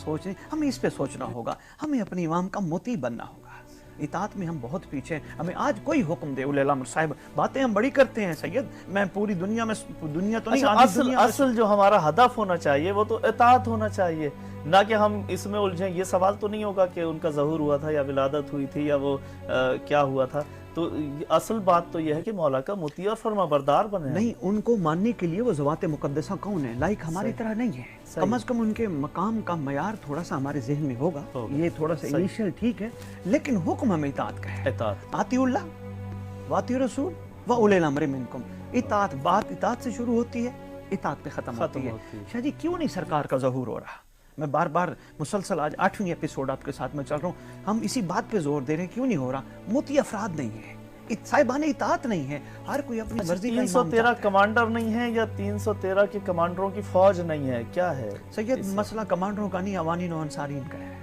سوچ نہیں، ہمیں اس پہ سوچنا ہوگا، ہمیں اپنے امام کا مطیع بننا ہوگا۔ اطاعت میں ہم بہت پیچھے ہیں، ہمیں آج کوئی حکم دے اولیاء الامر صاحب، باتیں ہم بڑی کرتے ہیں سید، میں پوری دنیا میں، دنیا تو نہیں، آدھی دنیا میں اصل جو ہمارا ہدف ہونا چاہیے وہ تو اطاعت ہونا چاہیے، نہ کہ ہم اس میں الجھیں۔ یہ سوال تو نہیں ہوگا کہ ان کا ظہور ہوا تھا یا ولادت ہوئی تھی یا وہ کیا ہوا تھا، تو اصل بات تو یہ ہے کہ مولا کا مطیع اور فرما بردار بنے۔ نہیں، ان کو ماننے کے لیے وہ ذوات مقدسہ کون ہے، لائک ہماری طرح نہیں ہے، کم از کم ان کے مقام کا معیار تھوڑا سا ہمارے ذہن میں ہوگا، یہ تھوڑا سا انیشیل ٹھیک ہے، لیکن حکم ہمیں اطاعت کا ہے۔ اطیعوا اللہ واطیعوا الرسول واولی الامر منکم۔ اطاعت، بات اطاعت سے شروع ہوتی ہے، اطاعت پہ ختم ہوتی ہے۔ شاہ جی کیوں نہیں سرکار کا ظہور ہو رہا؟ میں بار بار مسلسل آج 8ویں ایپیسوڈ آپ کے ساتھ میں چل رہا ہوں، ہم اسی بات پہ زور دے رہے ہیں، کیوں نہیں ہو رہا؟ مطیع افراد نہیں ہے، صاحبان اطاعت نہیں ہے، ہر کوئی اپنی مرضی کا امام چاہتا ہے۔ 313 کمانڈر نہیں ہیں یا 313 کے کمانڈروں کی فوج نہیں ہے، کیا ہے سید؟ مسئلہ کمانڈروں کا نہیں، اوانین و انصارین کا ہے۔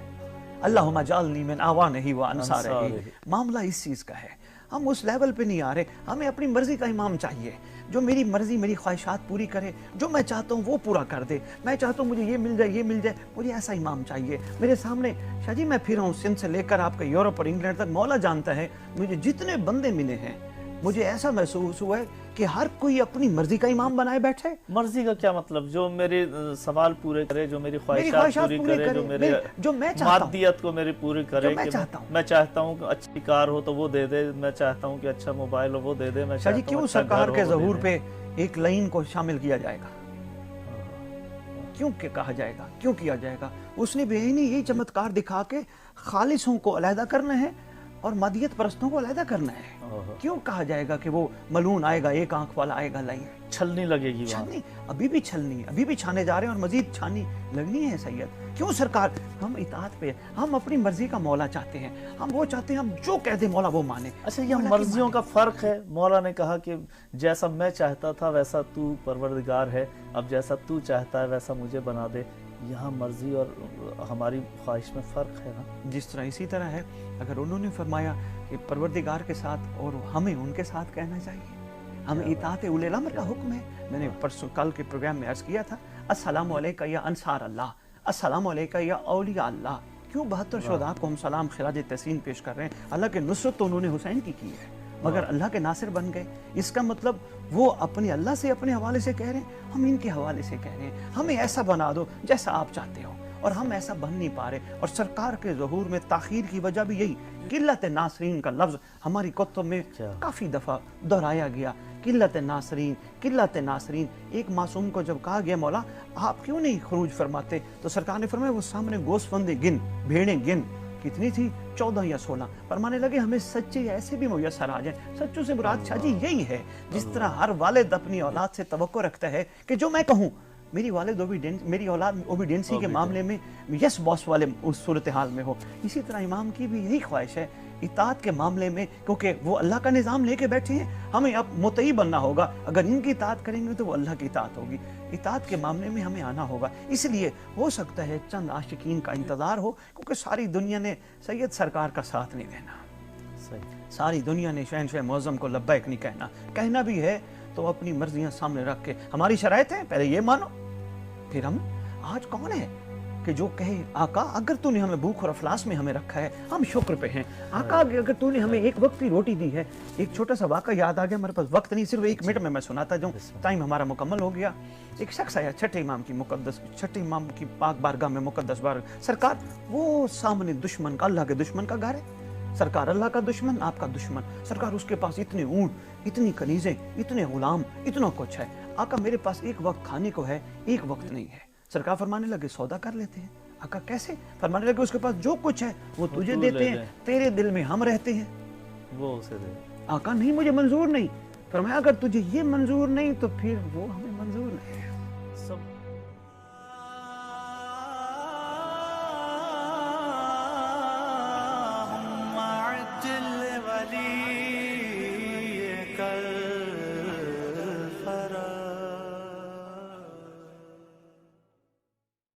اللہم اجعلنی من اعوانہ و انصارہ، معاملہ اس چیز کا ہے۔ ہم اس لیول پہ نہیں آ رہے، ہمیں اپنی مرضی کا امام چاہیے، جو میری مرضی، میری خواہشات پوری کرے، جو میں چاہتا ہوں وہ پورا کر دے۔ میں چاہتا ہوں مجھے یہ مل جائے، یہ مل جائے، مجھے ایسا امام چاہیے میرے سامنے۔ شاہ جی میں پھرا ہوں سندھ سے لے کر آپ کا یورپ اور انگلینڈ تک، مولا جانتا ہے مجھے جتنے بندے ملے ہیں، مجھے ایسا محسوس ہوا ہے کہ ہر کوئی اپنی مرضی کا امام بنائے بیٹھے۔ مرضی کا کیا مطلب؟ جو میرے سوال پورے کرے، جو میری خواہشات پوری کرے، جو میرے مادیت کو میری پوری کرے، میں چاہتا ہوں کہ اچھی کار ہو تو وہ دے دے، میں چاہتا ہوں کہ اچھا موبائل ہو وہ دے دے، میں شاہ جی کیوں سرکار کے ظہور پہ ایک لائن کو شامل کیا جائے گا؟ کیوں کہ کہا جائے گا، کیوں کیا جائے گا؟ اس نے بھی نہیں یہی چمتکار دکھا کے خالصوں کو علیحدہ کرنا ہے اور مادیت پرستوں کو علیحدہ کرنا ہے۔ کیوں کہا جائے گا کہ وہ ملعون آئے گا، ایک آنکھ والا آئے گا لائن؟ چھلنی لگے گی، چھلنی ابھی بھی چھلنی، ابھی بھی چھانے جا رہے ہیں اور مزید چھانی لگنی ہے سید۔ کیوں سرکار؟ ہم اطاعت پہ، ہم اپنی مرضی کا مولا چاہتے ہیں، ہم وہ چاہتے ہیں ہم جو کہہ دے مولا وہ مانے۔ اچھا یہ مرضیوں کا فرق ہے، مولا نے کہا کہ جیسا میں چاہتا تھا ویسا تو پروردگار ہے، اب جیسا تو چاہتا ہے ویسا مجھے بنا دے۔ یہاں مرضی اور ہماری خواہش میں فرق ہے نا؟ جس طرح اسی طرح ہے، اگر انہوں نے فرمایا کہ پروردگار کے ساتھ اور ہمیں ان کے ساتھ کہنا چاہیے، ہمیں اطاعت اولی الامر کا حکم ہے۔ میں نے پرسوں کل کے پروگرام میں عرض کیا تھا، السلام علیکہ یا انصار اللہ، السلام علیکہ یا اولیاء اللہ۔ کیوں 72 شہداء کو ہم سلام خراج تحسین پیش کر رہے ہیں؟ اللہ کے نصرت تو انہوں نے حسین کی ہے، مگر اللہ کے ناصر بن گئے۔ اس کا مطلب وہ اپنے اللہ سے اپنے حوالے سے کہہ رہے ہیں، ہم ان کے حوالے سے کہہ رہے ہیں، ہمیں ایسا بنا دو جیسا آپ چاہتے ہو، اور ہم ایسا بن نہیں پا رہے۔ اور سرکار کے ظہور میں تاخیر کی وجہ بھی یہی، قلت ناصرین کا لفظ ہماری کتب میں کافی دفعہ دہرایا گیا، قلت ناصرین، قلت ناصرین۔ ایک معصوم کو جب کہا گیا مولا آپ کیوں نہیں خروج فرماتے، تو سرکار نے فرمایا وہ سامنے گوشت بندے گن، بھیڑیں گن، کتنی تھی؟ 14 یا 16۔ فرمانے لگے ہمیں سچے ایسے بھی میسر آ جائیں۔ سچوں سے مراد شاہ جی یہی ہے، جس طرح ہر والد اپنی اولاد سے توقع رکھتا ہے کہ جو میں کہوں، میری والد میری اولاد اوبیڈینسی کے معاملے میں یس باس والے اس صورتحال میں ہو، اسی طرح امام کی بھی یہی خواہش ہے اطاعت کے معاملے میں، کیونکہ وہ اللہ کا نظام لے کے بیٹھے ہیں، ہمیں اب مطیع بننا ہوگا۔ اگر ان کی اطاعت کریں گے تو وہ اللہ کی اطاعت ہوگی، اطاعت کے معاملے میں ہمیں آنا ہوگا۔ اس لیے ہو سکتا ہے چند عاشقین کا انتظار ہو، کیونکہ ساری دنیا نے سید سرکار کا ساتھ نہیں دینا، ساری دنیا نے شہنشاہ معظم کو لبیک نہیں کہنا، کہنا بھی ہے تو اپنی مرضیاں سامنے رکھ کے، ہماری شرائط ہیں پہلے یہ مانو پھر ہم۔ آج کون ہے کہ جو کہے آقا اگر تو نے ہمیں بھوک اور افلاس میں ہمیں رکھا ہے ہم شکر پہ ہیں، آقا اگر تو نے ہمیں ایک وقت کی روٹی دی ہے۔ ایک چھوٹا سا واقعہ یاد آ گیا، ہمارے پاس وقت نہیں، صرف 1 منٹ میں سناتا جاؤں، ٹائم ہمارا مکمل ہو گیا۔ ایک شخص آیا چھٹے امام کی پاک بارگاہ میں، مقدس بارگاہ، سرکار وہ سامنے دشمن کا، اللہ کے دشمن کا گھر ہے، سرکار اللہ کا دشمن، آپ کا دشمن، سرکار اس کے پاس اتنے اونٹ، اتنی کنیزیں، اتنے غلام، اتنا کچھ ہے، آقا میرے پاس ایک وقت کھانے کو ہے، ایک وقت نہیں ہے۔ سرکار فرمانے لگے سودا کر لیتے ہیں۔ آقا کیسے؟ فرمانے لگے اس کے پاس جو کچھ ہے وہ تجھے دیتے ہیں، تیرے دل میں ہم رہتے ہیں، وہ اسے دے۔ آقا نہیں مجھے منظور نہیں۔ فرمایا اگر تجھے یہ منظور نہیں تو پھر وہ ہمیں منظور نہیں ہے۔